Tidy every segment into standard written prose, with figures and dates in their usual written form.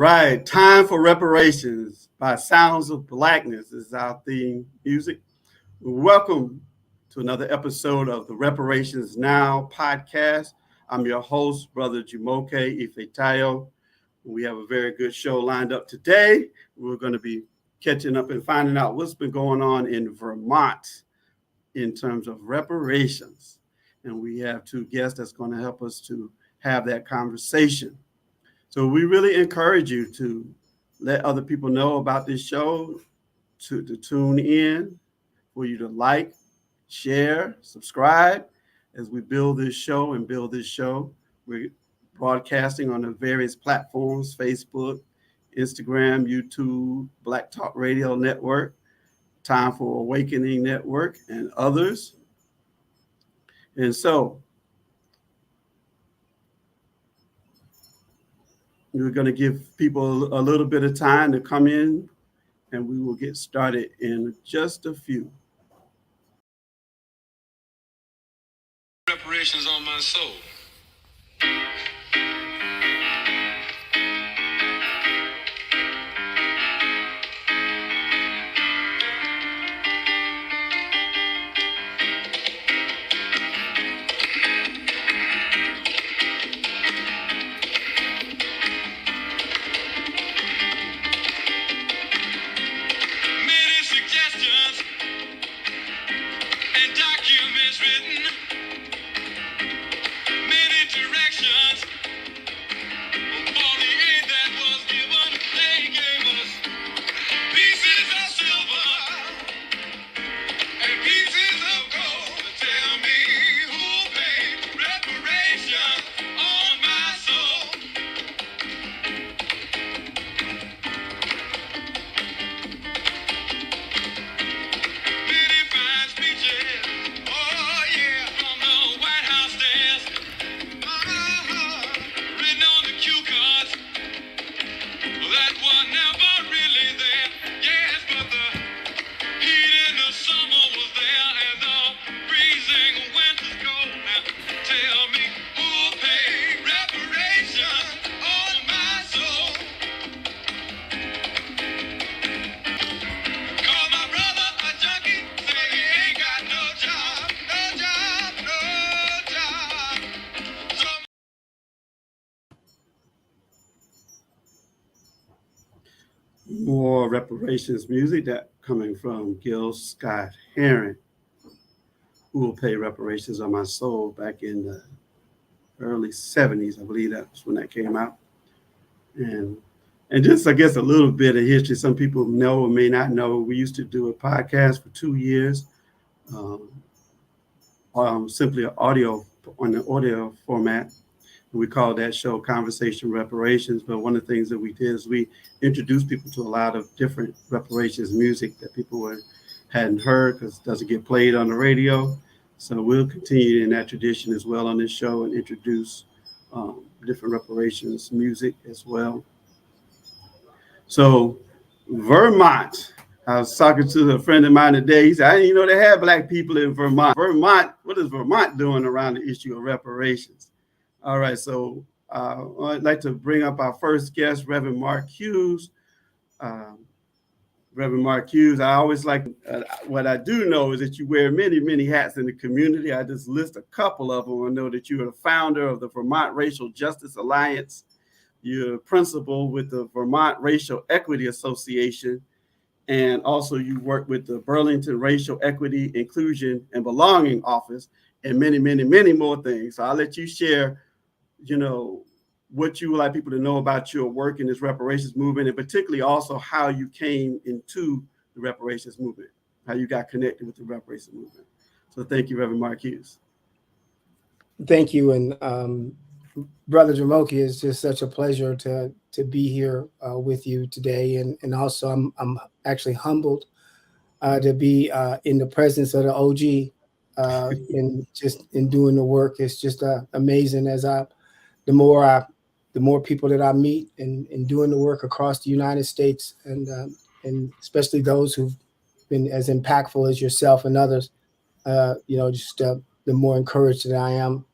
right, Time for Reparations by Sounds of Blackness is our theme music. Welcome to another episode of the Reparations Now podcast. I'm your host, Brother Jumoke Ifetayo. We have a very good show lined up today. We're going to be catching up and finding out what's been going on in Vermont in terms of reparations. And we have two guests that's going to help us to have that conversation. So we really encourage you to let other people know about this show, to tune in, for you to like, share, subscribe as we build this show. We're broadcasting on the various platforms: Facebook, Instagram, YouTube, Black Talk Radio Network, Time for Awakening Network, and others. And so we're going to give people a little bit of time to come in, and we will get started in just a few. Reparations on my soul. More reparations music that coming from Gil Scott Heron, Who Will Pay Reparations on My Soul, back in the early 70s. I believe that's when that came out. And just, I guess, a little bit of history. Some people know or may not know, we used to do a podcast for 2 years, simply audio on the audio format. We call that show Conversation Reparations. But one of the things that we did is we introduced people to a lot of different reparations music that people hadn't heard because it doesn't get played on the radio. So we'll continue in that tradition as well on this show and introduce different reparations music as well. So Vermont, I was talking to a friend of mine today. He said, I didn't even know they had Black people in Vermont. What is Vermont doing around the issue of reparations? All right, so I'd like to bring up our first guest, Reverend Mark Hughes. Reverend Mark Hughes, I always like, what I do know is that you wear many, many hats in the community. I just list a couple of them. I know that you are the founder of the Vermont Racial Justice Alliance. You're a principal with the Vermont Racial Equity Association. And also you work with the Burlington Racial Equity, Inclusion, and Belonging Office, and many, many, many more things. So I'll let you share what you would like people to know about your work in this reparations movement, and particularly also how you came into the reparations movement, how you got connected with the reparations movement. So thank you, Reverend Mark Hughes. Thank you. And Brother Jumoke, it's just such a pleasure to be here with you today. And also I'm actually humbled to be in the presence of the OG and just in doing the work. It's just amazing the more people that I meet and doing the work across the United States, and especially those who've been as impactful as yourself and others, the more encouraged that I am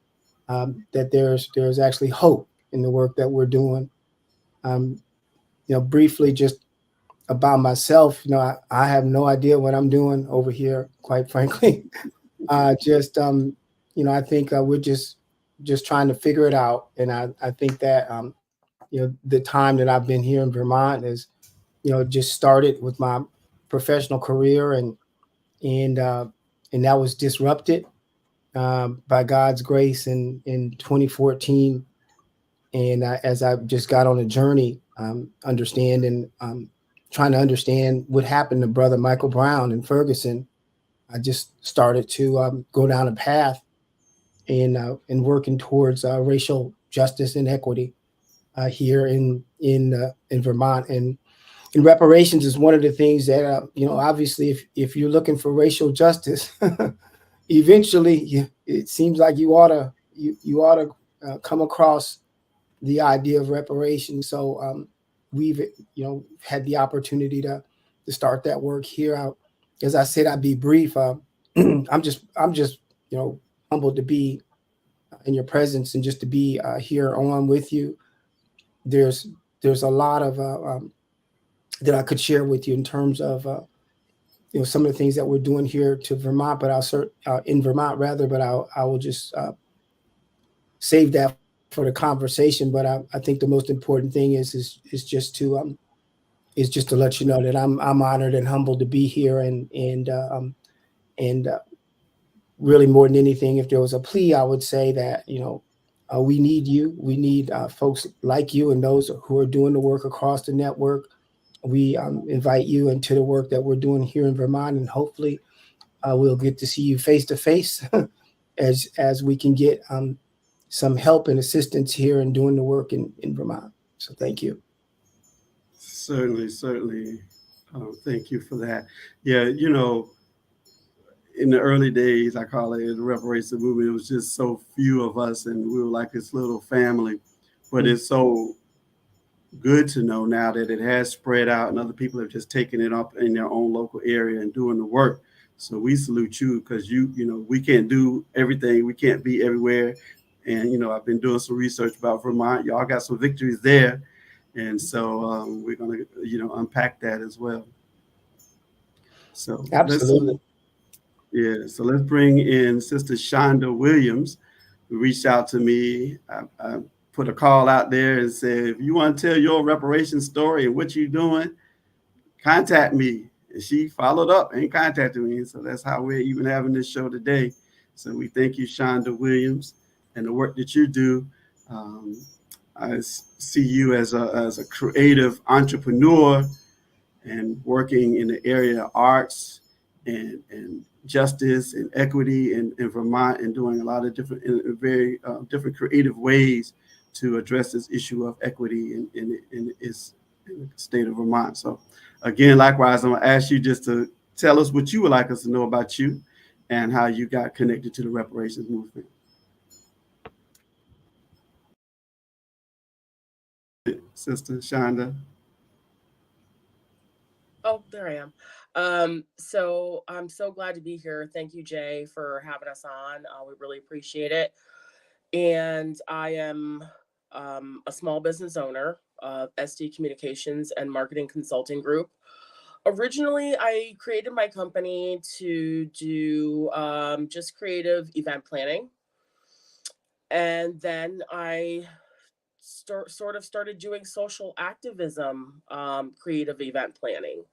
that there's actually hope in the work that we're doing. briefly just about myself, I have no idea what I'm doing over here, quite frankly. Just I think we're just trying to figure it out, and I think that the time that I've been here in Vermont is just started with my professional career, and that was disrupted by God's grace in 2014. And as I just got on a journey, trying to understand what happened to Brother Michael Brown in Ferguson, I just started to go down a path in working towards racial justice and equity here in Vermont. And reparations is one of the things that obviously, if you're looking for racial justice, eventually it seems like you ought to come across the idea of reparations. So we've had the opportunity to start that work here. As I said, I'd be brief. I'm just humbled to be in your presence and just to be here on with you. There's a lot of that I could share with you in terms of some of the things that we're doing here to Vermont, but in Vermont rather. But I will just save that for the conversation. But I think the most important thing is just to let you know that I'm honored and humbled to be here, and really more than anything, if there was a plea, I would say that we need you. We need folks like you and those who are doing the work across the network. We invite you into the work that we're doing here in Vermont, and hopefully we'll get to see you face to face as we can get some help and assistance here in doing the work in Vermont. So thank you. Certainly. Thank you for that. Yeah, in the early days, I call it the reparation movement, it was just so few of us, and we were like this little family. But it's so good to know now that it has spread out and other people have just taken it up in their own local area and doing the work. So we salute you, because we can't do everything. We can't be everywhere. And, I've been doing some research about Vermont. Y'all got some victories there. And so we're going to, unpack that as well. So Absolutely. So let's bring in Sister Shanda Williams, who reached out to me. I put a call out there and said, if you want to tell your reparation story and what you're doing, contact me. And she followed up and contacted me. So that's how we're even having this show today. So we thank you, Shanda Williams, and the work that you do. I see you as a creative entrepreneur and working in the area of arts and justice and equity in Vermont, and doing a lot of different, very different creative ways to address this issue of equity in the state of Vermont. So again, likewise, I'm going to ask you just to tell us what you would like us to know about you and how you got connected to the reparations movement. Sister Shanda. Oh, there I am. So I'm so glad to be here. Thank you, Jay, for having us on. We really appreciate it. And I am a small business owner of SD Communications and Marketing Consulting Group. Originally, I created my company to do just creative event planning. And then I sort of started doing social activism, creative event planning.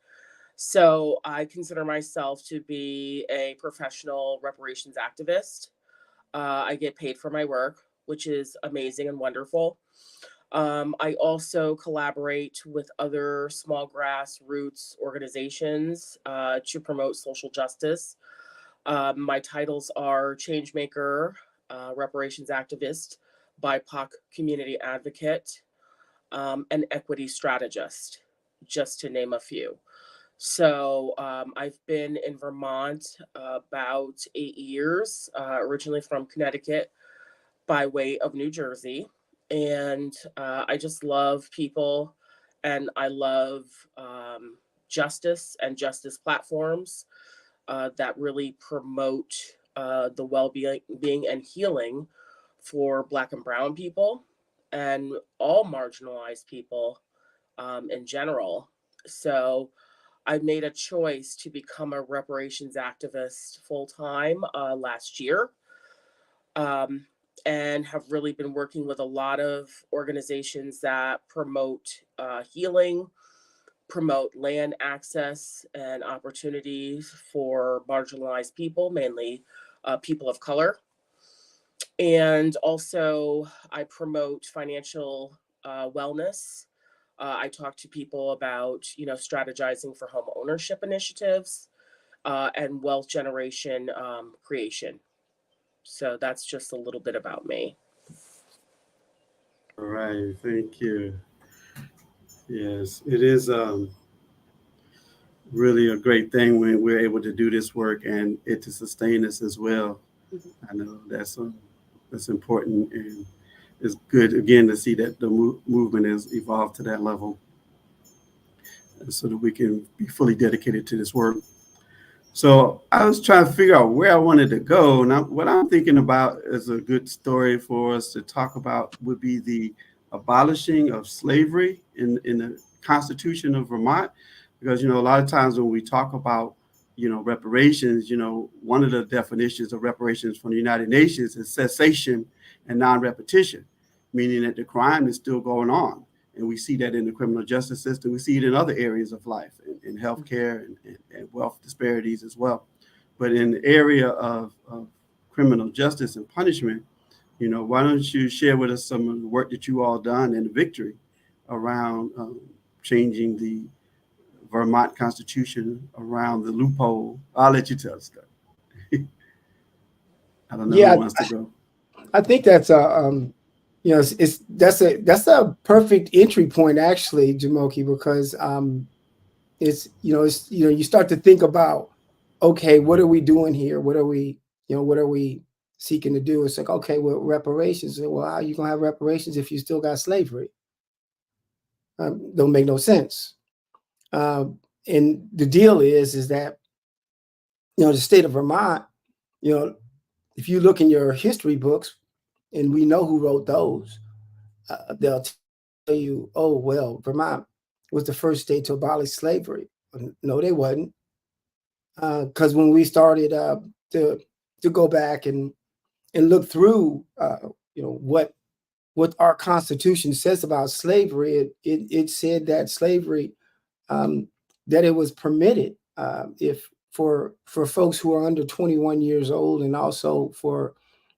So I consider myself to be a professional reparations activist. I get paid for my work, which is amazing and wonderful. I also collaborate with other small grassroots organizations to promote social justice. My titles are Changemaker, reparations activist, BIPOC community advocate, and equity strategist, just to name a few. So I've been in Vermont about 8 years, originally from Connecticut by way of New Jersey. And I just love people, and I love justice and justice platforms that really promote the well-being and healing for Black and Brown people and all marginalized people in general. So I made a choice to become a reparations activist full time last year, and have really been working with a lot of organizations that promote healing, promote land access and opportunities for marginalized people, mainly people of color. And also, I promote financial wellness. I talk to people about, strategizing for home ownership initiatives and wealth generation creation. So that's just a little bit about me. All right, thank you. Yes, it is really a great thing when we're able to do this work and it to sustain us as well. Mhm. I know that's important, and it's good again to see that the movement has evolved to that level, so that we can be fully dedicated to this work. So I was trying to figure out where I wanted to go, and what I'm thinking about is a good story for us to talk about would be the abolishing of slavery in the Constitution of Vermont, because a lot of times when we talk about reparations, one of the definitions of reparations from the United Nations is cessation and non-repetition, meaning that the crime is still going on. And we see that in the criminal justice system. We see it in other areas of life, in healthcare and wealth disparities as well. But in the area of criminal justice and punishment, why don't you share with us some of the work that you all done and the victory around changing the Vermont Constitution around the loophole? I'll let you tell the story. I don't know who Yeah, wants to go. I think that's that's a perfect entry point actually, Jumoke, because you start to think about, okay, what are we doing here? What are we seeking to do? It's like, okay, well, reparations. Well, how are you gonna have reparations if you still got slavery? Don't make no sense. And the deal is that the state of Vermont, if you look in your history books, and we know who wrote those, they'll tell you, oh well, Vermont was the first state to abolish slavery. No, they wasn't, because when we started to go back and look through, what our Constitution says about slavery, it said that slavery, that it was permitted, if for folks who are under 21 years old, and also for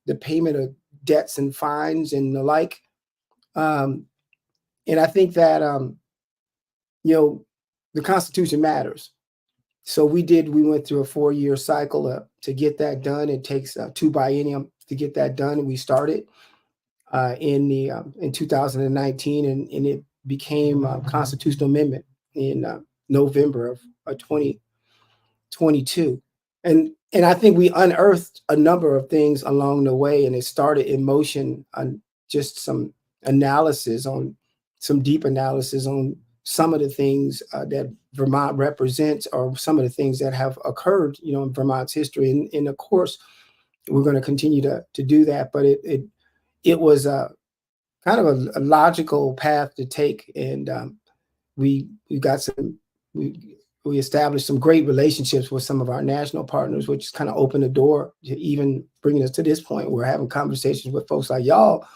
the payment of debts and fines and the like. And I think that the Constitution matters. So we went through a 4-year cycle to get that done. It takes 2 biennium to get that done, and we started in 2019, and it became a constitutional amendment in November of 2022. And I think we unearthed a number of things along the way, and it started in motion on just some deep analysis on some of the things that Vermont represents, or some of the things that have occurred, in Vermont's history. And of course, we're going to continue to do that. But it was kind of a logical path to take, and we established some great relationships with some of our national partners, which kind of opened the door to even bringing us to this point. We're having conversations with folks like y'all.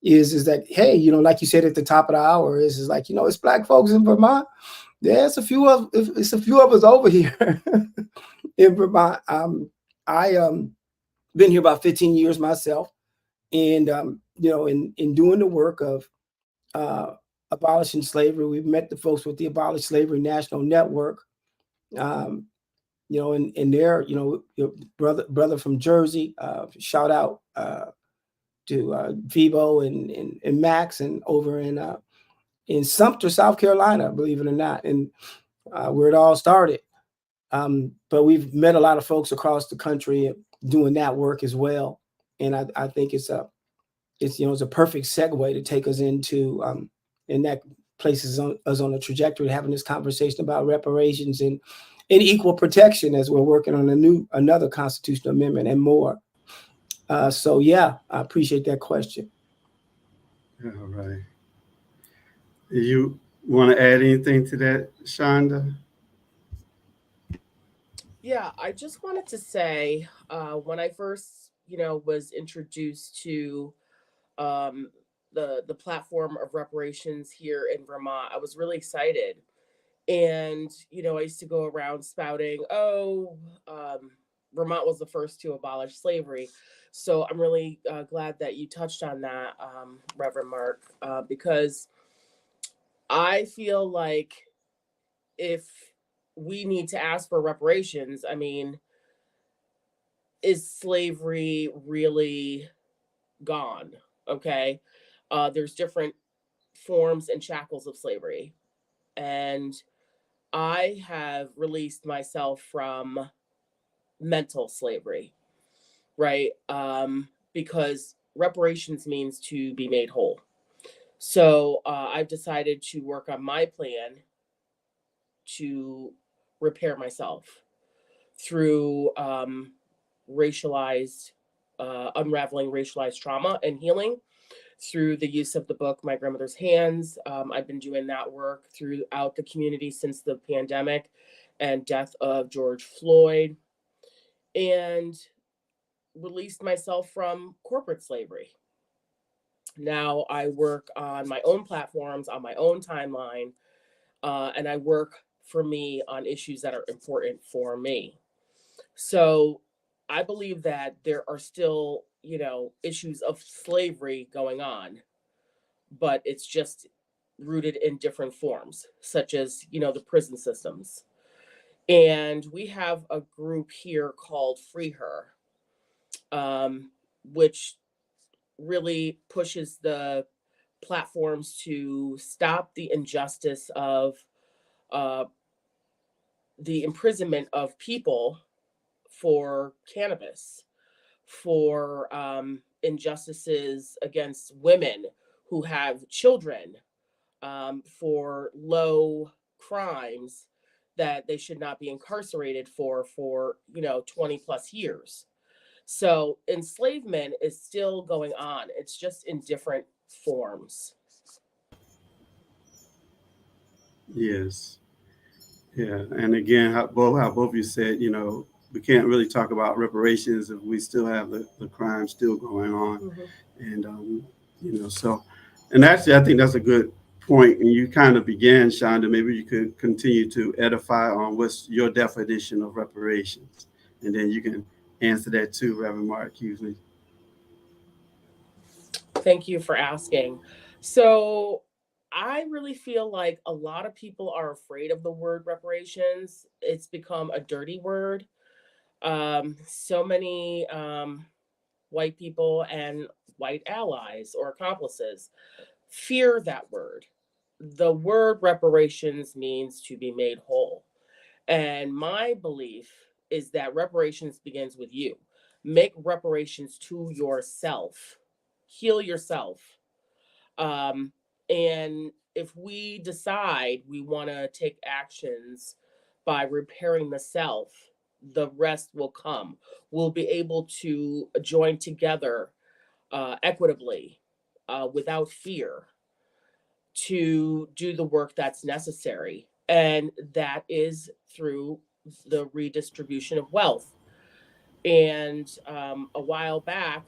Is that, hey, like you said at the top of the hour, is like, it's Black folks in Vermont. Yeah, it's a few of us over here in Vermont. I been here about 15 years myself, and in doing the work of abolishing slavery, we've met the folks with the Abolish Slavery National Network. And they're, your brother from Jersey, shout out to Vibo and Max, and over in Sumter, South Carolina, believe it or not, and where it all started. But we've met a lot of folks across the country doing that work as well, and I think it's a perfect segue to take us into and that places us on a trajectory, having this conversation about reparations and equal protection, as we're working on another constitutional amendment and more. So yeah, I appreciate that question. All right. You Want to add anything to that, Shanda? Yeah, I just wanted to say, when I first, was introduced to um, the platform of reparations here in Vermont, I was really excited. And I used to go around spouting, "Oh, Vermont was the first to abolish slavery." So I'm really glad that you touched on that, Reverend Mark, because I feel like if we need to ask for reparations, I mean, is slavery really gone? Okay. There's different forms and shackles of slavery. And I have released myself from mental slavery, right? Because reparations means to be made whole. So I've decided to work on my plan to repair myself through racialized, unraveling racialized trauma and healing through the use of the book My Grandmother's Hands. I've been doing that work throughout the community since the pandemic and death of George Floyd, and released myself from corporate slavery. Now I work on my own platforms, on my own timeline, and I work for me on issues that are important for me. So I believe that there are still, issues of slavery going on, but it's just rooted in different forms, such as, the prison systems. And we have a group here called Free Her, which really pushes the platforms to stop the injustice of uh, the imprisonment of people for cannabis, for injustices against women who have children, for low crimes that they should not be incarcerated for 20 plus years. So enslavement is still going on. It's just in different forms. Yes. Yeah. And again, how both you said, we can't really talk about reparations if we still have the crime still going on. Mhm. And, so, and actually, I think that's a good point. And you kind of began, Shonda, maybe you could continue to edify on what's your definition of reparations. And then you can answer that too, Reverend Mark Hughes. Thank you for asking. So, I really feel like a lot of people are afraid of the word reparations. It's become a dirty word. So many white people and white allies or accomplices fear that word. The word reparations means to be made whole. And my belief is that reparations begins with you. Make reparations to yourself. Heal yourself. Um, and if we decide we want to take actions by repairing the self, the rest will come. We'll be able to join together equitably, without fear, to do the work that's necessary. And that is through the redistribution of wealth. And a while back,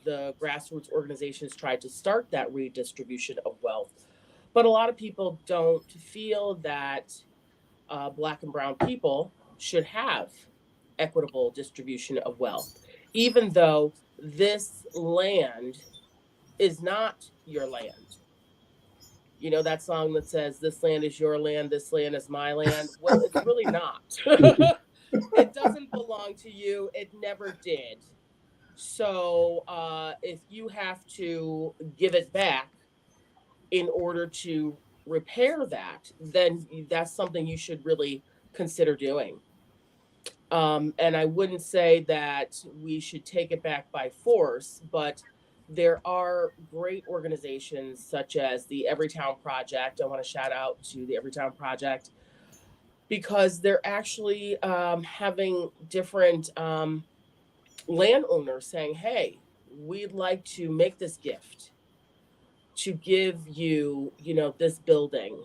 the grassroots organizations tried to start that redistribution of wealth. But a lot of people don't feel that Black and Brown people should have equitable distribution of wealth, even though this land is not your land. You know that song that says, "This land is your land, this land is my land"? Well, it's really not. It doesn't belong to you, it never did. So if you have to give it back in order to repair that, then that's something you should really consider doing. And I wouldn't say that we should take it back by force, but there are great organizations such as the Everytown Project. I want to shout out to the Everytown Project because they're actually having different landowners saying, "Hey, we'd like to make this gift. to give you, this building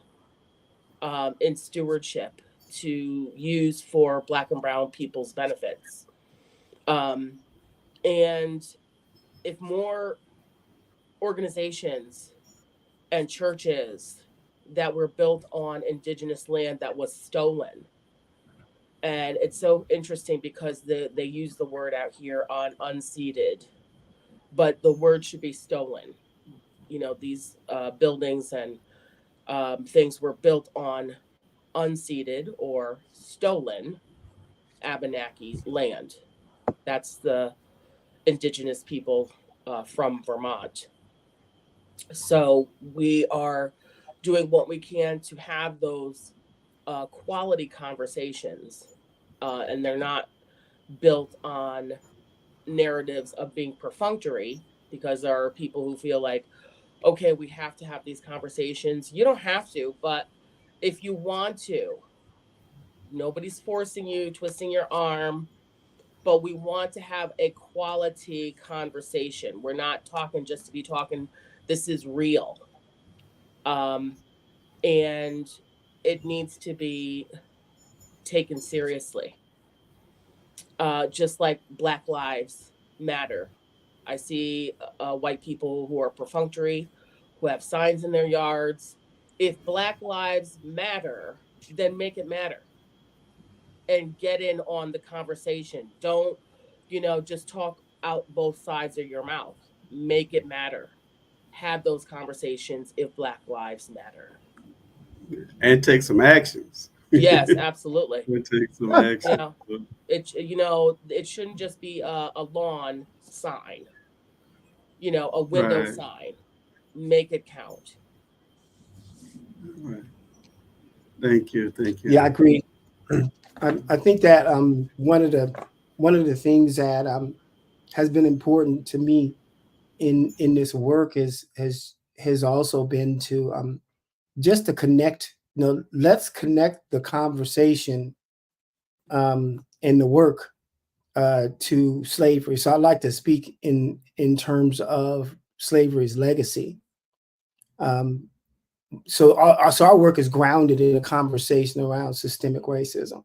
in stewardship to use for Black and Brown people's benefits. And if more organizations and churches that were built on indigenous land that was stolen, and it's so interesting because they use the word out here on unceded, but the word should be stolen. These buildings and things were built on unceded or stolen Abenaki land. That's the indigenous people from Vermont. So we are doing what we can to have those quality conversations, and they're not built on narratives of being perfunctory, because there are people who feel like, okay, we have to have these conversations. You don't have to, but if you want to, nobody's forcing you, twisting your arm, but we want to have a quality conversation. We're not talking just to be talking. This is real. Um, and it needs to be taken seriously. Just like Black Lives Matter. I see white people who are perfunctory, who have signs in their yards. If Black Lives Matter, then make it matter and get in on the conversation. Don't, just talk out both sides of your mouth. Make it matter. Have those conversations if Black Lives Matter. And take some actions. Yes, absolutely. And take some action. It shouldn't just be a lawn sign, a window Right. sign. Make it count. Right. Thank you. Yeah, I agree. I think that one of the things that has been important to me in this work has also been to just to connect. Let's connect the conversation and the work to slavery. So I like to speak in terms of slavery's legacy. So our work is grounded in a conversation around systemic racism.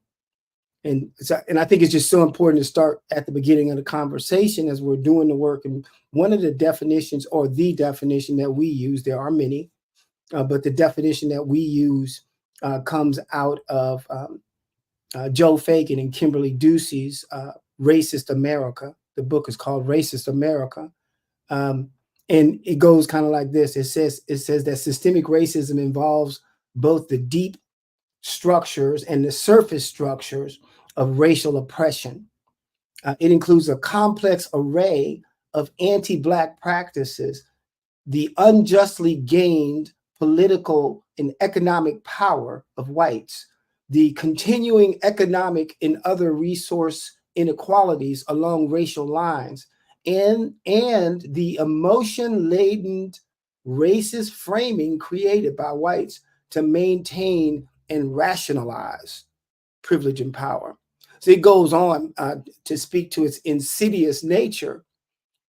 And I think it's just so important to start at the beginning of the conversation as we're doing the work. And one of the definitions, or the definition that we use, there are many, but the definition that we use comes out of Joe Fagan and Kimberly Ducey's Racist America. The book is called Racist America. And it goes kind of like this. It says that systemic racism involves both the deep structures and the surface structures of racial oppression. It includes a complex array of anti-Black practices, the unjustly gained political and economic power of whites, the continuing economic and other resource inequalities along racial lines, and the emotion-laden racist framing created by whites to maintain and rationalize privilege and power. So it goes on to speak to its insidious nature.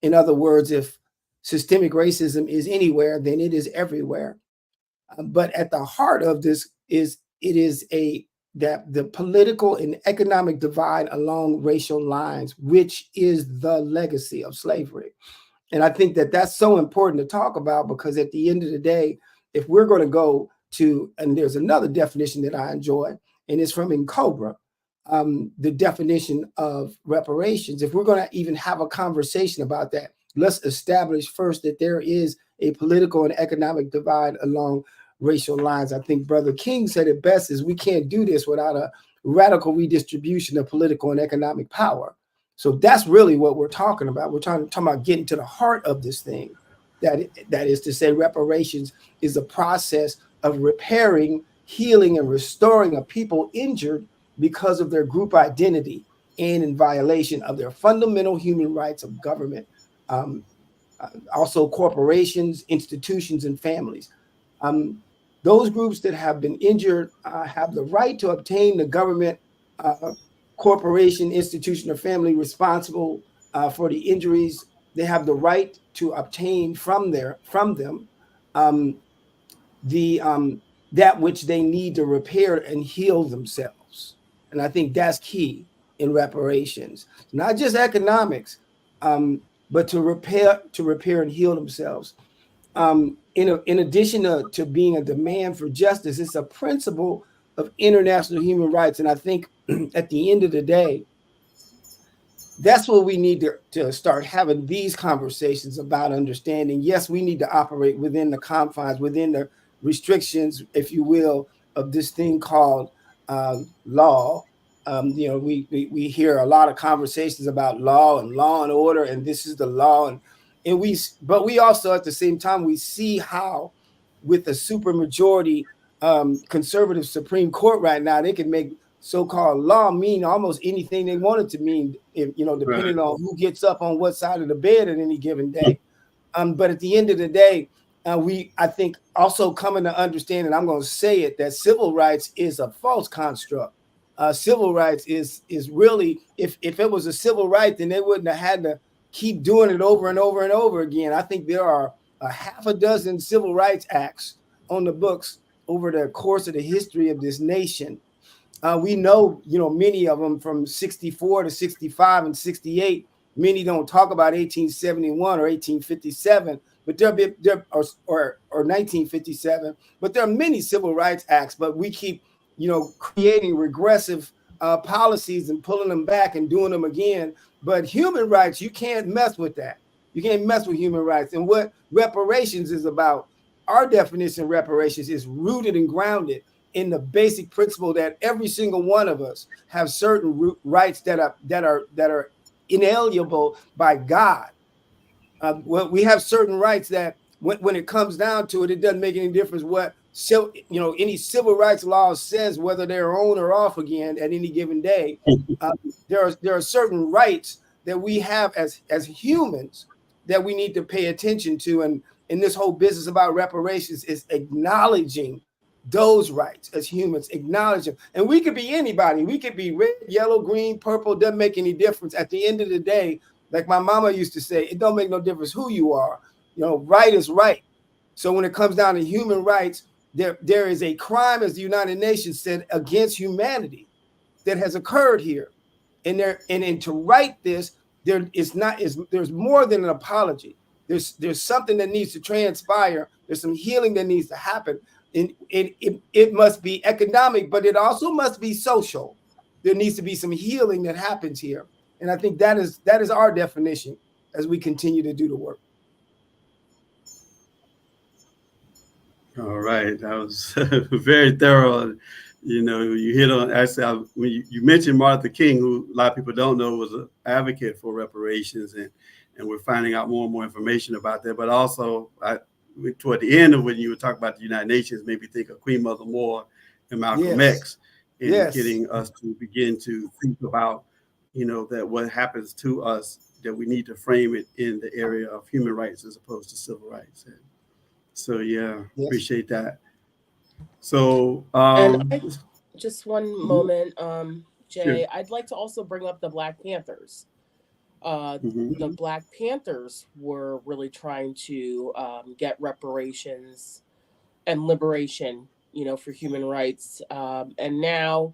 In other words, if systemic racism is anywhere, then it is everywhere. But at the heart of this is that the political and economic divide along racial lines, which is the legacy of slavery. And I think that that's so important to talk about, because at the end of the day, if we're going to go to, and there's another definition that I enjoy, and it's from Cobra, the definition of reparations. If we're going to even have a conversation about that, let's establish first that there is a political and economic divide along racial lines. I think Brother King said it best, is we can't do this without a radical redistribution of political and economic power. So that's really what we're talking about. We're talking about getting to the heart of this thing. That is to say, reparations is a process of repairing, healing, and restoring a people injured because of their group identity and in violation of their fundamental human rights of government, also corporations, institutions, and families. Those groups that have been injured have the right to obtain the government, corporation, institution, or family responsible for the injuries. They have the right to obtain from them that which they need to repair and heal themselves. And I think that's key in reparations, not just economics, but to repair and heal themselves. In addition to being a demand for justice, it's a principle of international human rights. And I think at the end of the day, that's what we need to start having these conversations about understanding. Yes, we need to operate within the confines, within the restrictions, if you will, of this thing called law. We hear a lot of conversations about law and order, and this is the law, but we also at the same time we see how with the supermajority conservative Supreme Court right now, they can make so-called law mean almost anything they want it to mean, depending Right. on who gets up on what side of the bed at any given day. But at the end of the day, I think also coming to understand, and I'm going to say it, that civil rights is a false construct. Civil rights is really, if it was a civil right, then they wouldn't have had to keep doing it over and over and over again. I think there are a half a dozen civil rights acts on the books over the course of the history of this nation. We know, many of them from 64 to 65 and 68. Many don't talk about 1871 or 1857, but or 1957. But there are many civil rights acts. But we keep, creating regressive policies and pulling them back and doing them again. But human rights, you can't mess with that. You can't mess with human rights. And what reparations is about, our definition of reparations is rooted and grounded in the basic principle that every single one of us have certain rights that are inalienable by God. We have certain rights that when it comes down to it, it doesn't make any difference what any civil rights law says, whether they're on or off again at any given day. There are certain rights that we have as humans that we need to pay attention to, and this whole business about reparations is acknowledging those rights as humans, acknowledge them. And we could be anybody. We could be red, yellow, green, purple, doesn't make any difference. At the end of the day, like my mama used to say, it don't make no difference who you are. Right is right. So when it comes down to human rights, there is a crime, as the United Nations said, against humanity that has occurred here. And to right this, there's more than an apology. There's something that needs to transpire. There's some healing that needs to happen. And it must be economic, but it also must be social. There needs to be some healing that happens here. And I think that is our definition as we continue to do the work. All right, that was very thorough. You hit on, actually, when you mentioned Martin Luther King, who a lot of people don't know was an advocate for reparations, and we're finding out more and more information about that. But also, toward the end of when you were talking about the United Nations, made me think of Queen Mother Moore and Malcolm X, and getting us to begin to think about, that what happens to us, that we need to frame it in the area of human rights as opposed to civil rights. And so, appreciate that. So, and just one moment, Jay, sure. I'd like to also bring up the Black Panthers. The Black Panthers were really trying to get reparations and liberation, for human rights. And now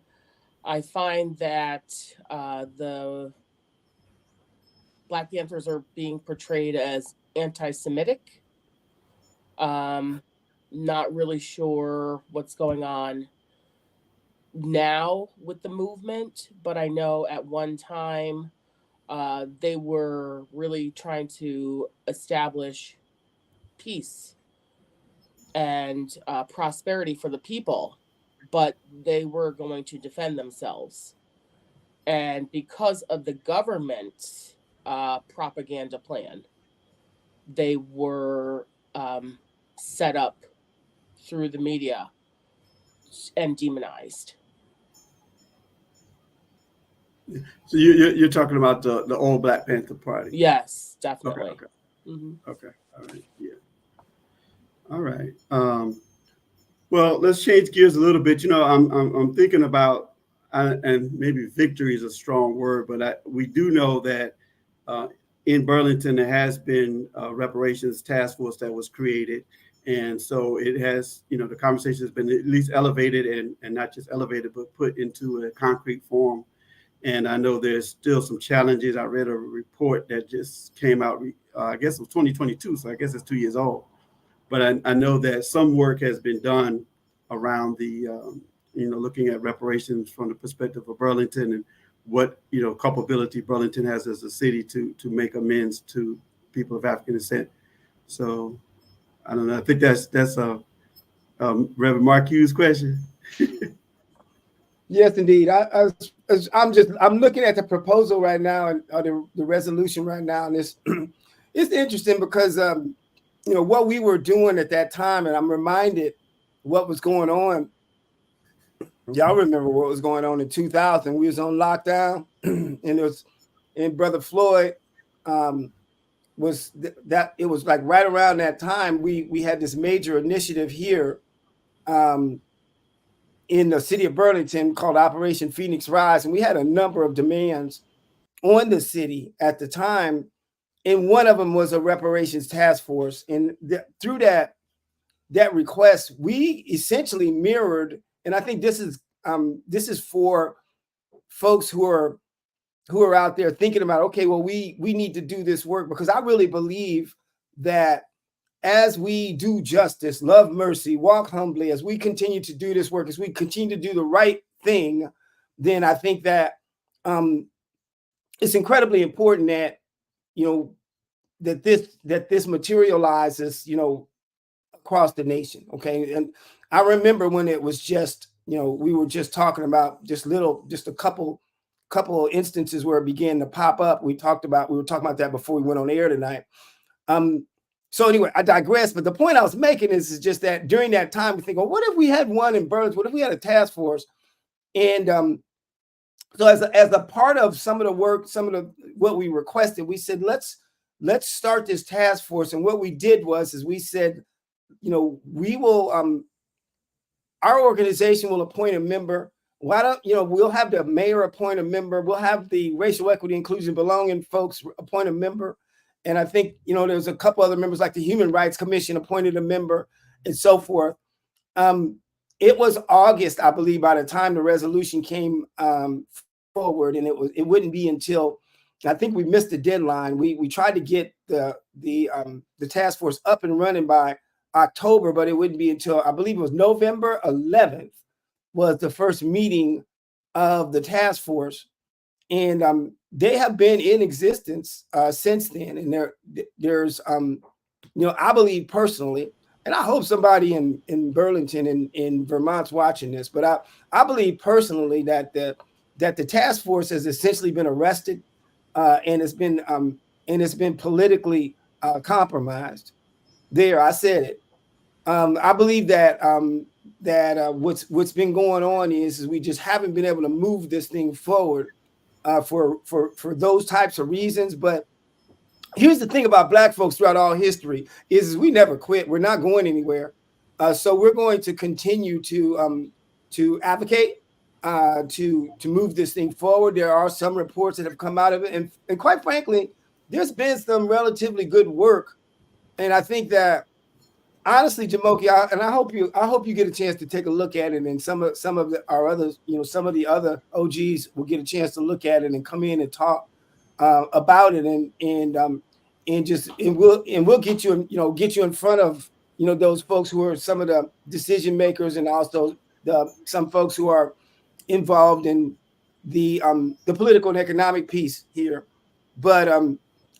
I find that the Black Panthers are being portrayed as anti-Semitic. Not really sure what's going on now with the movement, but I know at one time they were really trying to establish peace and prosperity for the people, but they were going to defend themselves. And because of the government propaganda plan, they were set up through the media and demonized. So you're talking about the old Black Panther Party? Yes, definitely. Okay. Mm-hmm. Okay. All right. Yeah. All right. Well, let's change gears a little bit. I'm thinking about, and maybe victory is a strong word, but we do know that in Burlington there has been a reparations task force that was created, And so it has, the conversation has been at least elevated and not just elevated, but put into a concrete form. And I know there's still some challenges. I read a report that just came out, I guess it was 2022, so I guess it's 2 years old. But I know that some work has been done around the, looking at reparations from the perspective of Burlington and what, culpability Burlington has as a city to make amends to people of African descent. So I don't know. I think that's a Reverend Mark Hughes question. Yes, indeed. I'm looking at the proposal right now and the resolution right now, and it's it's interesting because what we were doing at that time, and I'm reminded what was going on. Y'all remember what was going on in 2000? We was on lockdown, and Brother Floyd was that it was like right around that time we had this major initiative here in the city of Burlington called Operation Phoenix Rise, and we had a number of demands on the city at the time, and one of them was a reparations task force. And through that request, we essentially mirrored, and I think this is for folks who are out there thinking about, okay, well, we need to do this work, because I really believe that as we do justice, love mercy, walk humbly, as we continue to do this work, as we continue to do the right thing, then I think that it's incredibly important that that this materializes across the nation. Okay, and I remember when it was just we were just talking about just a couple instances where it began to pop up. We were talking about that before we went on air tonight. So anyway, I digress. But the point I was making is just that during that time, we think, well, what if we had one in Burlington? What if we had a task force? And so as a part of some of the work, what we requested, we said, let's start this task force. And what we did was we said, we will, our organization will appoint a member. Why don't, we'll have the mayor appoint a member. We'll have the racial equity, inclusion, belonging folks appoint a member. And I think, there's a couple other members, like the Human Rights Commission appointed a member and so forth. It was August, I believe, by the time the resolution came forward, and it wouldn't be until, I think we missed the deadline. We tried to get the task force up and running by October, but it wouldn't be until, I believe it was November 11th was the first meeting of the task force. And they have been in existence since then. And there's, I believe personally, and I hope somebody in Burlington and in Vermont's watching this, but I believe personally that the task force has essentially been arrested and it's been politically compromised. There, I said it. I believe that what's been going on is we just haven't been able to move this thing forward for those types of reasons. But here's the thing about Black folks throughout all history is we never quit. We're not going anywhere. So we're going to continue to advocate, to move this thing forward. There are some reports that have come out of it. And quite frankly, there's been some relatively good work. And I think that, honestly, Jumoke, I hope you get a chance to take a look at it, and some of our others, some of the other OGs will get a chance to look at it and come in and talk about it, and we'll get you in front of those folks who are some of the decision makers, and also some folks who are involved in the political and economic piece here. But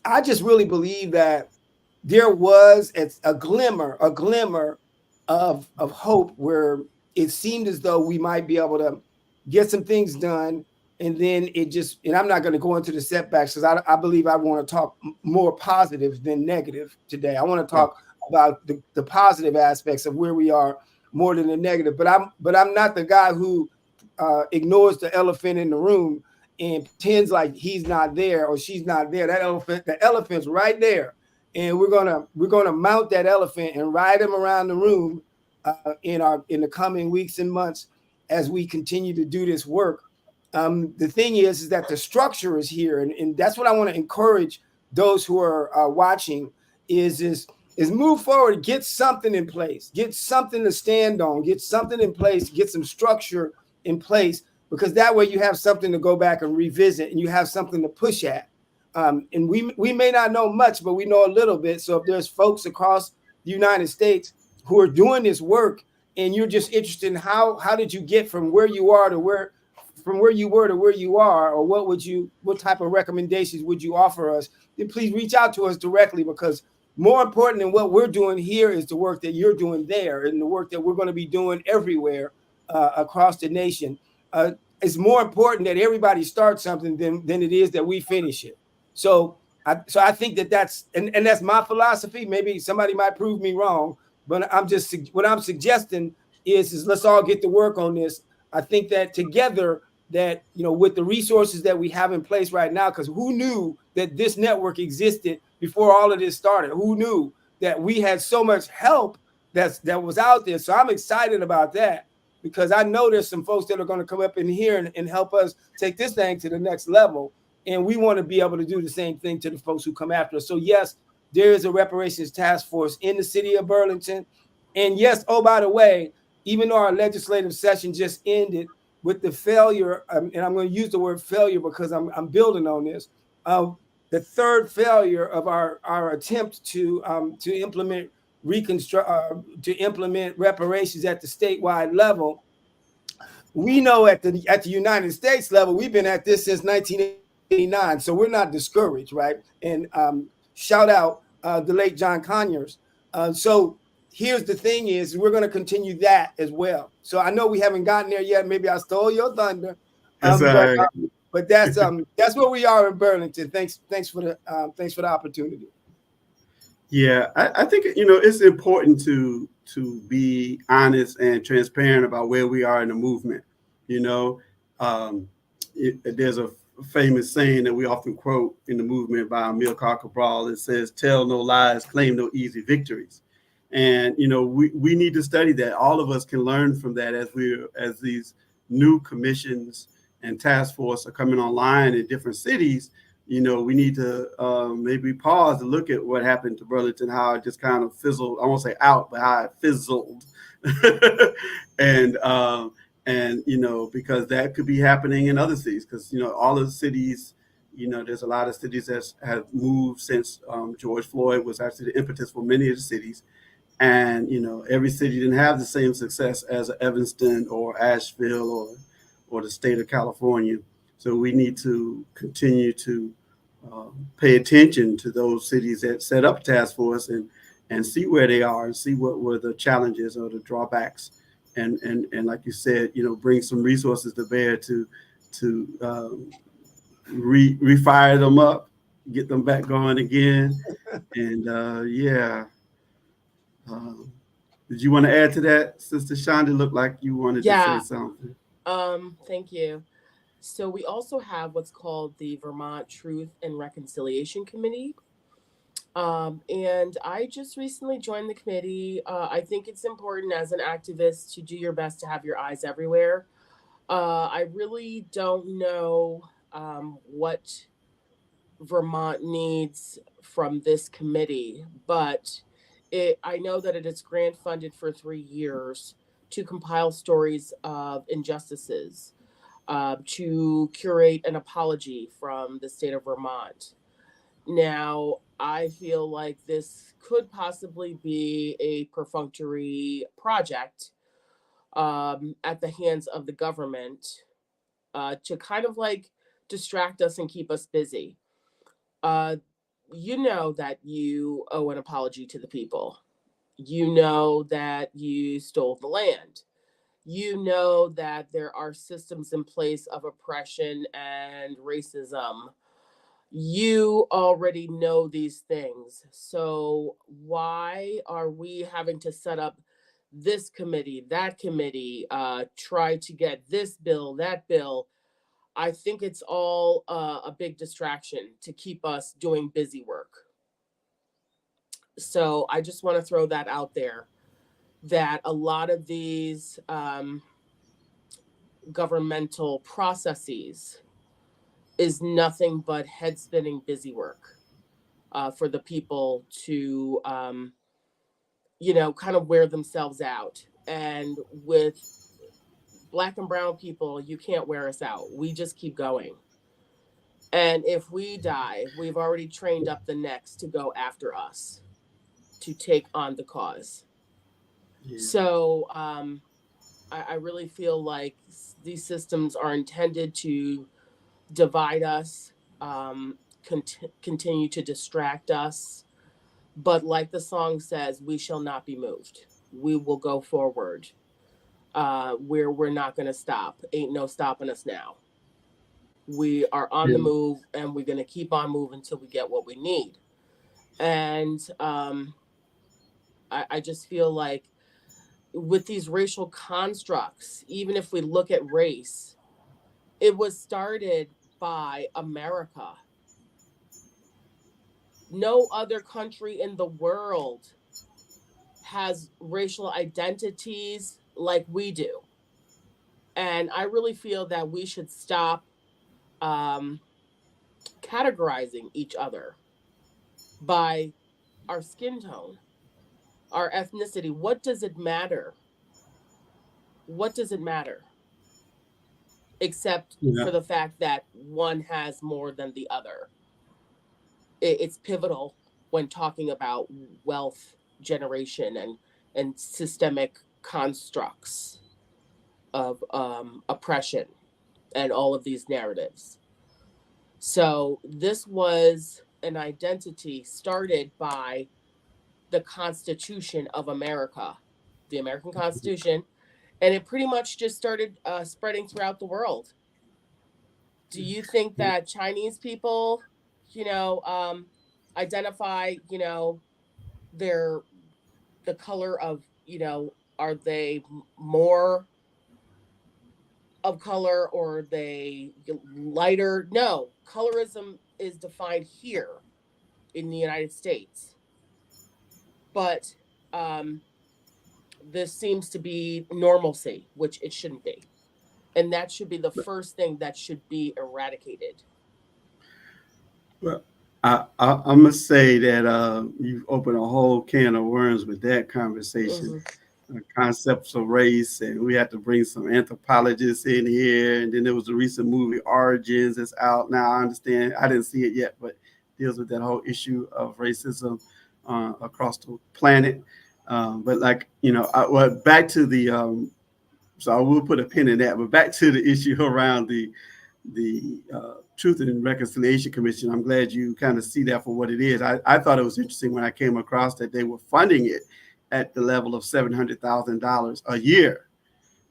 I just really believe that there was a glimmer of hope where it seemed as though we might be able to get some things done. And then and I'm not going to go into the setbacks, because I believe I want to talk more positive than negative today. I want to talk about the positive aspects of where we are more than the negative. But I'm not the guy who ignores the elephant in the room and pretends like he's not there or she's not there. The elephant's right there. And we're gonna mount that elephant and ride him around the room in the coming weeks and months as we continue to do this work. The thing is that the structure is here, and that's what I want to encourage those who are watching. Is is move forward, get something in place, get something to stand on, get something in place, get some structure in place, because that way you have something to go back and revisit, and you have something to push at. And we may not know much, but we know a little bit. So if there's folks across the United States who are doing this work, and you're just interested in how did you get from where you are to from where you were to where you are, or what type of recommendations would you offer us, then please reach out to us directly, because more important than what we're doing here is the work that you're doing there, and the work that we're going to be doing everywhere across the nation. It's more important that everybody starts something than it is that we finish it. So I think that's that's my philosophy. Maybe somebody might prove me wrong, but what I'm suggesting is let's all get to work on this. I think that together, that with the resources that we have in place right now, because who knew that this network existed before all of this started? Who knew that we had so much help that was out there? So I'm excited about that, because I know there's some folks that are going to come up in here and help us take this thing to the next level. And we want to be able to do the same thing to the folks who come after us. So yes, there is a reparations task force in the city of Burlington. And yes, oh, by the way, even though our legislative session just ended with the failure, and I'm going to use the word failure because I'm building on this, the third failure of our attempt to implement reparations at the statewide level. We know at the United States level, we've been at this since 1989, so we're not discouraged, right? And shout out the late John Conyers. So here's the thing: is we're going to continue that as well. So I know we haven't gotten there yet. Maybe I stole your thunder, but that's where we are in Burlington. Thanks for the opportunity. Yeah, I think it's important to be honest and transparent about where we are in the movement. There's a famous saying that we often quote in the movement by Amilcar Cabral. It says, "Tell no lies, claim no easy victories." And we need to study that. All of us can learn from that as these new commissions and task force are coming online in different cities. We need to maybe pause and look at what happened to Burlington, how it just kind of fizzled. I won't say out, but how it fizzled. and because that could be happening in other cities, because all of the cities, there's a lot of cities that have moved since George Floyd was actually the impetus for many of the cities. And every city didn't have the same success as Evanston or Asheville or the state of California. So we need to continue to pay attention to those cities that set up task force and see where they are and see what were the challenges or the drawbacks, and like you said, bring some resources to bear to refire them up, get them back going again, and did you want to add to that, Sister Shanda? Looked like you wanted to say something. Thank you. So we also have what's called the Vermont Truth and Reconciliation Committee. And I just recently joined the committee. I think it's important as an activist to do your best to have your eyes everywhere. I really don't know what Vermont needs from this committee, but I know that it is grant funded for 3 years to compile stories of injustices, to curate an apology from the state of Vermont. Now, I feel like this could possibly be a perfunctory project at the hands of the government to kind of like distract us and keep us busy. You know that you owe an apology to the people. You know that you stole the land. You know that there are systems in place of oppression and racism. You already know these things. So why are we having to set up this committee, that committee, try to get this bill, that bill? I think it's all a big distraction to keep us doing busy work. So I just want to throw that out there, that a lot of these governmental processes is nothing but head spinning busy work for the people to kind of wear themselves out. And with Black and brown people, you can't wear us out. We just keep going. And if we die, we've already trained up the next to go after us, to take on the cause. Yeah. So I really feel like these systems are intended to divide us, continue to distract us. But like the song says, we shall not be moved. We will go forward. We're not going to stop. Ain't no stopping us now. We are on the move, and we're going to keep on moving until we get what we need. And I just feel like with these racial constructs, even if we look at race, it was started by America. No other country in the world has racial identities like we do. And I really feel that we should stop categorizing each other by our skin tone, our ethnicity. What does it matter? What does it matter? Except for the fact that one has more than the other. It's pivotal when talking about wealth generation and systemic constructs of oppression and all of these narratives. So this was an identity started by the Constitution of America, the American Constitution, and it pretty much just started spreading throughout the world. Do you think that Chinese people, identify, the color of, are they more of color or are they lighter? No, colorism is defined here in the United States. But this seems to be normalcy, which it shouldn't be. And that should be the first thing that should be eradicated. Well, I must say that you've opened a whole can of worms with that conversation. Concepts of race, and we had to bring some anthropologists in here. And then there was the recent movie Origins that's out now. I understand, I didn't see it yet, but deals with that whole issue of racism across the planet. But back to the so I will put a pin in that. But back to the issue around the Truth and Reconciliation Commission. I'm glad you kind of see that for what it is. I thought it was interesting when I came across that they were funding it at the level of $700,000 a year.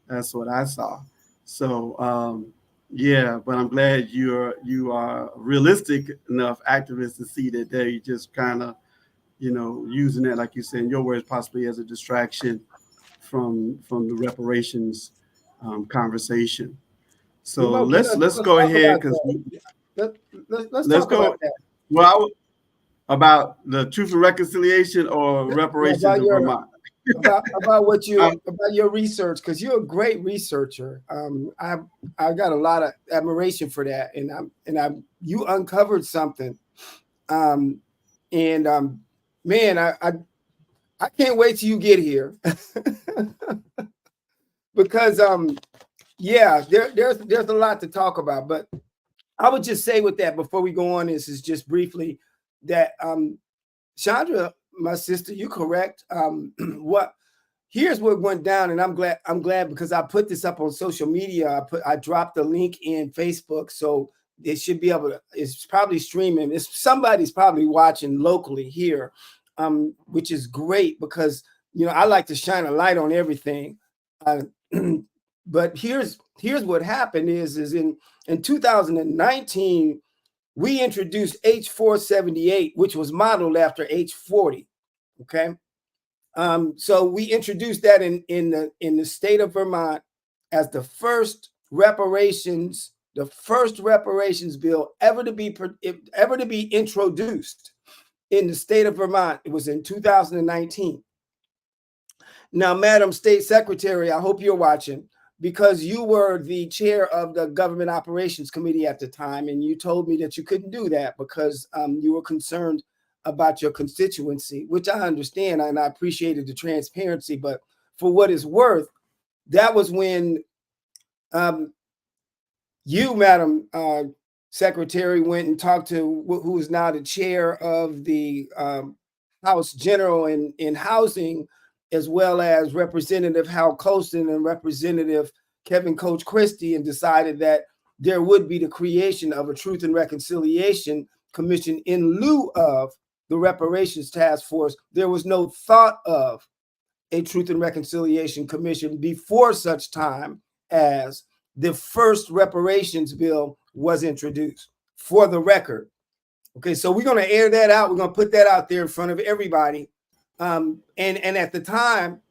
That's what I saw. So but I'm glad you are realistic enough activists to see that they just kind of, using that, like you said, in your words, possibly as a distraction from the reparations conversation. So let's go ahead, because let's go about that. Well, about the Truth and Reconciliation or reparations in Vermont. about what you about your research, because you're a great researcher. I got a lot of admiration for that, and you uncovered something, man, I can't wait till you get here because there's a lot to talk about. But I would just say with that, before we go on, this is just briefly that Shanda, my sister, you're correct. Here's what went down, and I'm glad because I put this up on social media. I dropped the link in Facebook, so it should be able to. It's probably streaming. Somebody's probably watching locally here, which is great because I like to shine a light on everything. But here's what happened is in 2019. We introduced H478, which was modeled after H40. Okay, so we introduced that in the state of Vermont as the first reparations bill ever to be introduced in the state of Vermont. It was in 2019. Now, Madam State Secretary, I hope you're watching, because you were the chair of the Government Operations Committee at the time, and you told me that you couldn't do that because you were concerned about your constituency, which I understand, and I appreciated the transparency. But for what it's worth, that was when you, Madam Secretary, went and talked to who is now the chair of the House General in Housing, as well as Representative Hal Colston and Representative Kevin Coach Christie, and decided that there would be the creation of a Truth and Reconciliation Commission in lieu of the Reparations Task Force. There was no thought of a Truth and Reconciliation Commission before such time as the first reparations bill was introduced, for the record. Okay, so we're going to air that out. We're going to put that out there in front of everybody. And at the time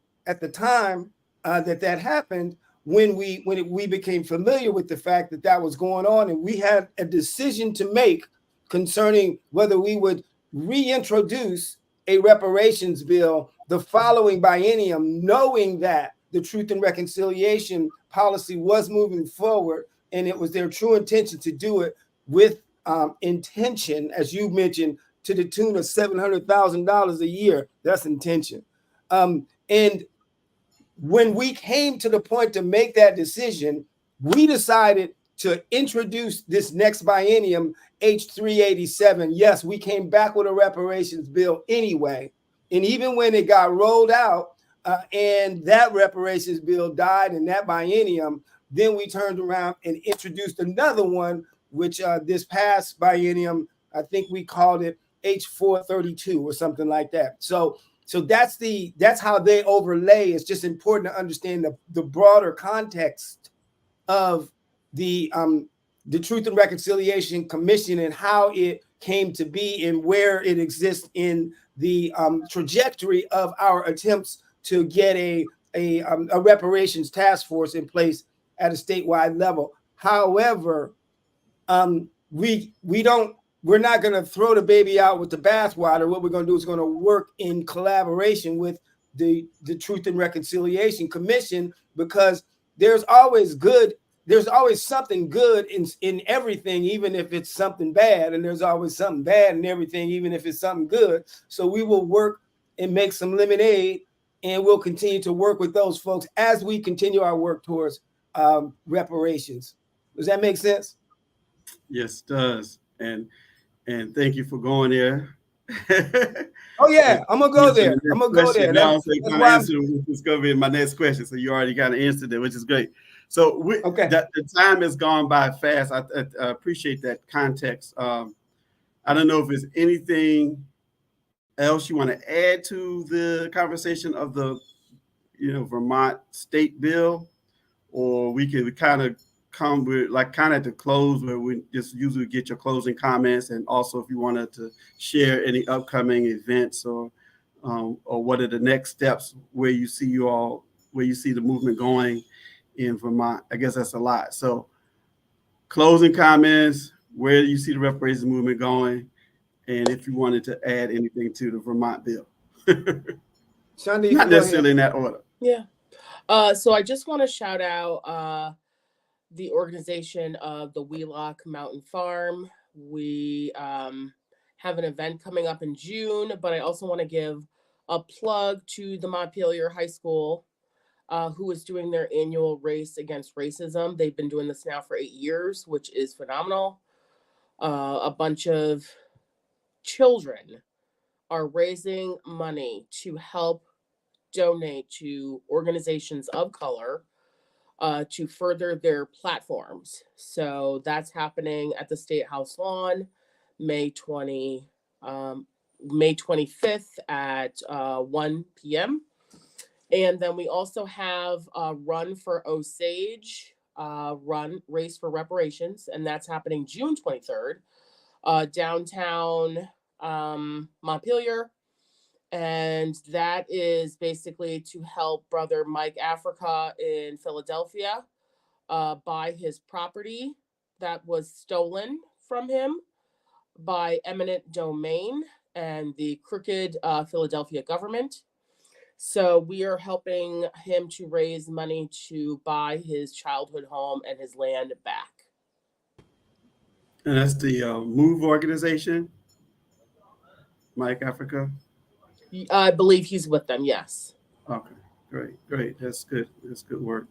that happened, when we became familiar with the fact that that was going on, and we had a decision to make concerning whether we would reintroduce a reparations bill the following biennium, knowing that the Truth and Reconciliation policy was moving forward, and it was their true intention to do it with intention, as you mentioned, to the tune of $700,000 a year. That's intention. And when we came to the point to make that decision, we decided to introduce this next biennium, H387. Yes, we came back with a reparations bill anyway. And even when it got rolled out and that reparations bill died in that biennium, then we turned around and introduced another one, which this past biennium, I think we called it H432 or something like that. So that's how they overlay. It's just important to understand the broader context of the Truth and Reconciliation Commission and how it came to be and where it exists in the trajectory of our attempts to get a reparations task force in place at a statewide level. However, we're not going to throw the baby out with the bathwater. What we're going to do is going to work in collaboration with the Truth and Reconciliation Commission, because there's always something good in everything, even if it's something bad, and there's always something bad in everything, even if it's something good. So we will work and make some lemonade, and we'll continue to work with those folks as we continue our work towards reparations. Does that make sense? Yes, it does. And thank you for going there. Oh yeah, I'm gonna go there. I'm gonna go there. That's going to be my next question. So you already got an answer there, which is great. So the time has gone by fast. I appreciate that context. I don't know if there's anything else you want to add to the conversation of the Vermont state bill, or we could kind of come with at the close, where we just usually get your closing comments, and also if you wanted to share any upcoming events or what are the next steps where you see the movement going in Vermont. I guess that's a lot. So closing comments, where do you see the reparations movement going, and if you wanted to add anything to the Vermont bill. Shanda, not necessarily in that order. Yeah. So I just want to shout out the organization of the Wheelock Mountain Farm. We have an event coming up in June, but I also want to give a plug to the Montpelier High School, who is doing their annual race against racism. They've been doing this now for 8 years, which is phenomenal. A bunch of children are raising money to help donate to organizations of color to further their platforms. So that's happening at the State House lawn, May 25th at 1 p.m. And then we also have a Run for Osage, Race for Reparations, and that's happening June 23rd, downtown Montpelier. And that is basically to help Brother Mike Africa in Philadelphia buy his property that was stolen from him by eminent domain and the crooked Philadelphia government. So we are helping him to raise money to buy his childhood home and his land back. And that's the MOVE organization? Mike Africa? I believe he's with them. Yes. Okay, great. That's good. That's good work.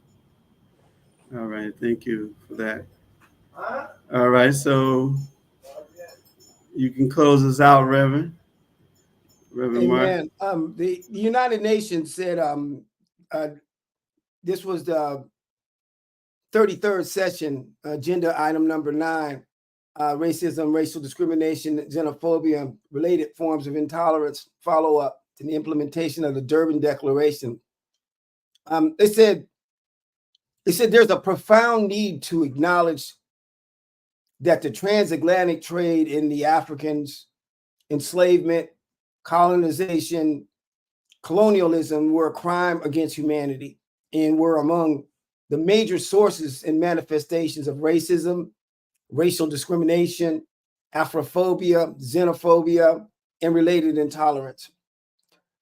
All right, thank you for that. All right, so you can close us out, Reverend Mark. Amen. The United Nations said uh, this was the 33rd session, agenda item number 9, racism, racial discrimination, xenophobia, and related forms of intolerance, follow-up to the implementation of the Durban Declaration. They said there's a profound need to acknowledge that the transatlantic trade in the Africans, enslavement, colonization, colonialism were a crime against humanity and were among the major sources and manifestations of racism, racial discrimination, Afrophobia, xenophobia, and related intolerance.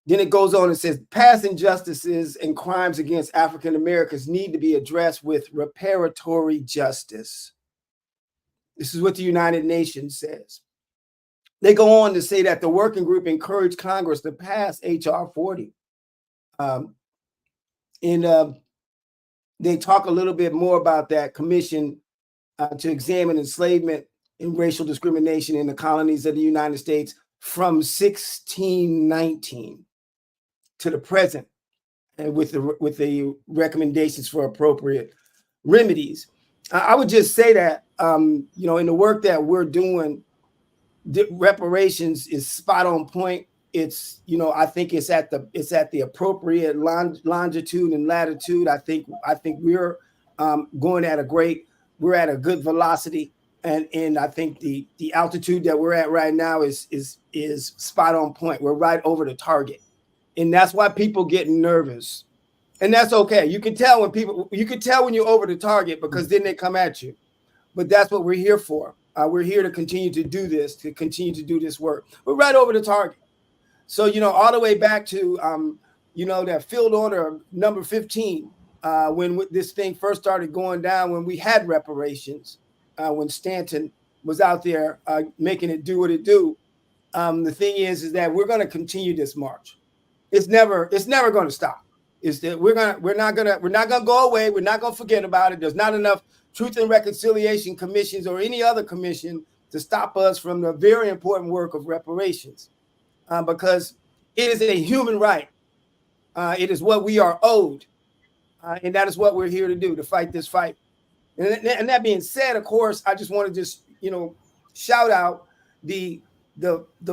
Then it goes on and says, past injustices and crimes against African Americans need to be addressed with reparatory justice. This is what the United Nations says. They go on to say that the working group encouraged Congress to pass H.R. 40. They talk a little bit more about that commission to examine enslavement and racial discrimination in the colonies of the United States from 1619 to the present, and with the recommendations for appropriate remedies. I would just say that in the work that we're doing, reparations is spot on point. It's I think it's at the appropriate longitude and latitude. I think we're going at we're at a good velocity, and I think the altitude that we're at right now is spot on point. We're right over the target, and that's why people get nervous, and that's okay. You can tell when you're over the target, because then they come at you. But that's what we're here for. We're here to continue to do this work. We're right over the target. So, all the way back to, that field order number 15, when this thing first started going down, when we had reparations, when Stanton was out there making it do what it do. The thing is that we're going to continue this march. It's never going to stop. Is that we're not gonna go away. We're not gonna forget about it. There's not enough Truth and Reconciliation commissions or any other commission to stop us from the very important work of reparations, because it is a human right. It is what we are owed, and that is what we're here to do, to fight this fight. And that being said, of course, I just want to shout out the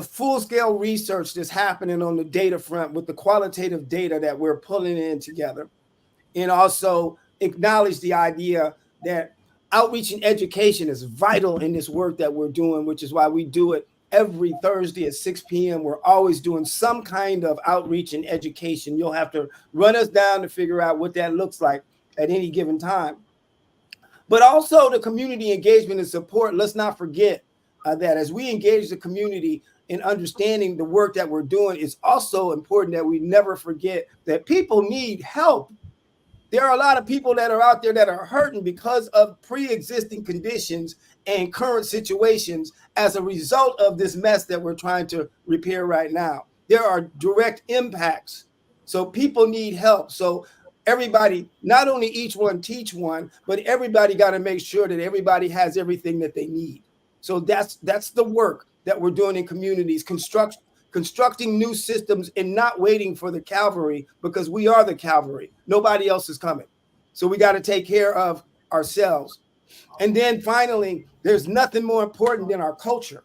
full-scale research that's happening on the data front with the qualitative data that we're pulling in together, and also acknowledge the idea that outreach and education is vital in this work that we're doing, which is why we do it every Thursday at 6 p.m. We're always doing some kind of outreach and education. You'll have to run us down to figure out what that looks like at any given time. But also the community engagement and support. Let's not forget that as we engage the community in understanding the work that we're doing, it's also important that we never forget that people need help. There are a lot of people that are out there that are hurting because of pre-existing conditions and current situations as a result of this mess that we're trying to repair right now. There are direct impacts. So people need help. So everybody, not only each one teach one, but everybody got to make sure that everybody has everything that they need. So that's the work that we're doing in communities, constructing new systems and not waiting for the cavalry, because we are the cavalry. Nobody else is coming. So we got to take care of ourselves. And then finally, there's nothing more important than our culture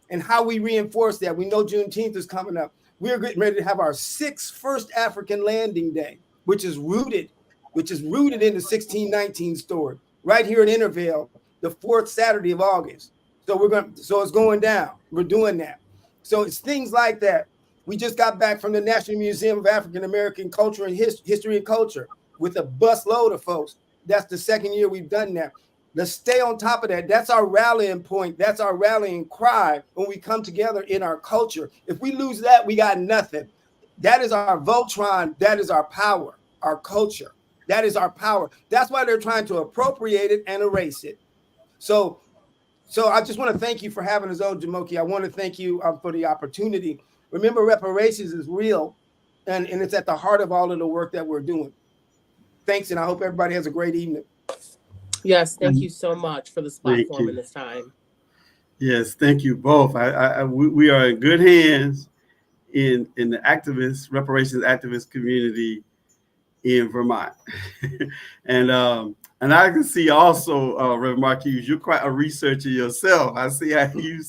and how we reinforce that. We know Juneteenth is coming up. We're getting ready to have our 6th First African Landing Day, which is rooted in the 1619 story, right here in Intervale, the 4th Saturday of August. So it's going down. We're doing that. So it's things like that. We just got back from the National Museum of African American Culture and History and Culture with a busload of folks. That's the 2nd year we've done that. Let's stay on top of that. That's our rallying point. That's our rallying cry when we come together in our culture. If we lose that, we got nothing. That is our Voltron. That is our power, our culture. That is our power. That's why they're trying to appropriate it and erase it. So I just want to thank you for having us on, Jumoke. I want to thank you for the opportunity. remember, reparations is real, and it's at the heart of all of the work that we're doing. Thanks, and I hope everybody has a great evening. Yes, thank you so much for this Thank platform you. and this time. Yes, thank you both. We are in good hands in the reparations activist community in Vermont. and I can see also, Reverend Marquise, you're quite a researcher yourself. I see how you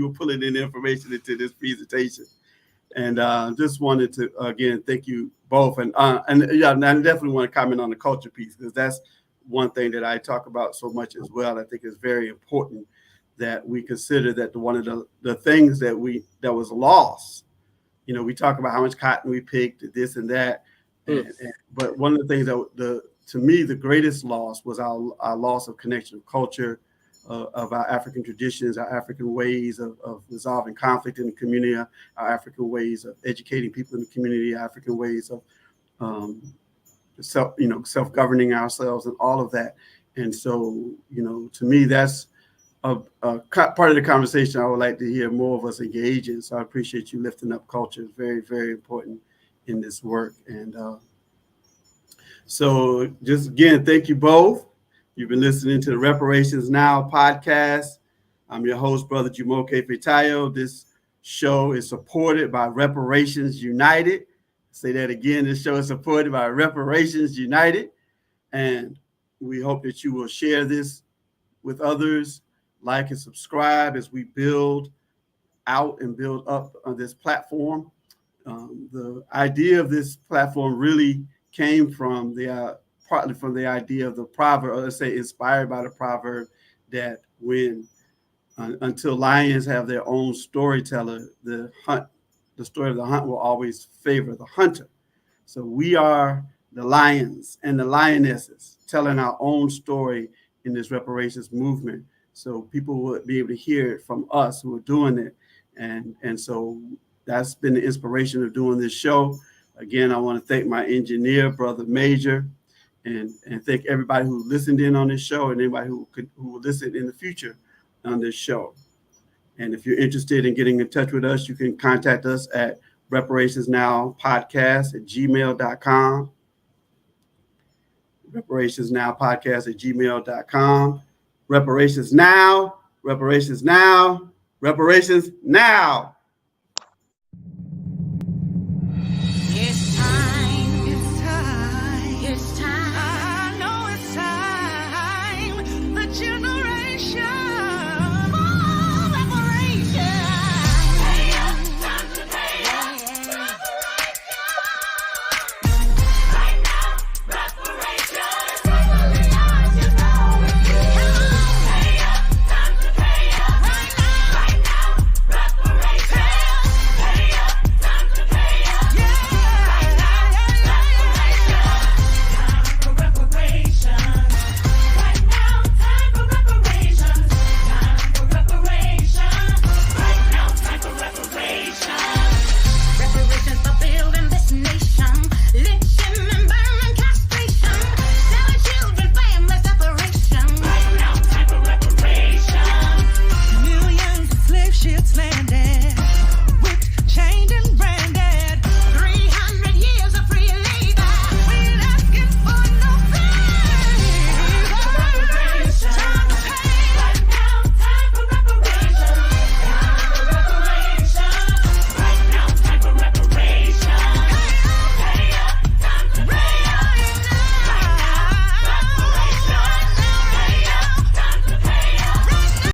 were pulling in information into this presentation. And just wanted to, again, thank you both. And yeah, I definitely want to comment on the culture piece, because that's one thing that I talk about so much as well. I think it's very important that we consider that one of the things that was lost. You know, we talk about how much cotton we picked, this and that. But one of the things that to me, the greatest loss was our loss of connection of culture, of our African traditions, our African ways of resolving conflict in the community, our African ways of educating people in the community, African ways of self-governing ourselves and all of that. And so, to me, that's a part of the conversation I would like to hear more of us engage in. So I appreciate you lifting up culture. It's very, very important in this work. And so just again, thank you both. You've been listening to the Reparations Now podcast. I'm your host, Brother Jumoke Ifetayo. This show is supported by Reparations United. Say that again. This show is supported by Reparations United. And we hope that you will share this with others, like and subscribe as we build out and build up on this platform. The idea of this platform really came from partly from the idea of the proverb, or let's say inspired by the proverb that until lions have their own storyteller, the story of the hunt will always favor the hunter. So we are the lions and the lionesses telling our own story in this reparations movement. So people would be able to hear it from us who are doing it. And so that's been the inspiration of doing this show. Again, I want to thank my engineer, Brother Major, and thank everybody who listened in on this show and anybody who will listen in the future on this show. And if you're interested in getting in touch with us, you can contact us at reparationsnowpodcast@gmail.com. reparationsnowpodcast@gmail.com. Reparations now, reparations now, reparations now.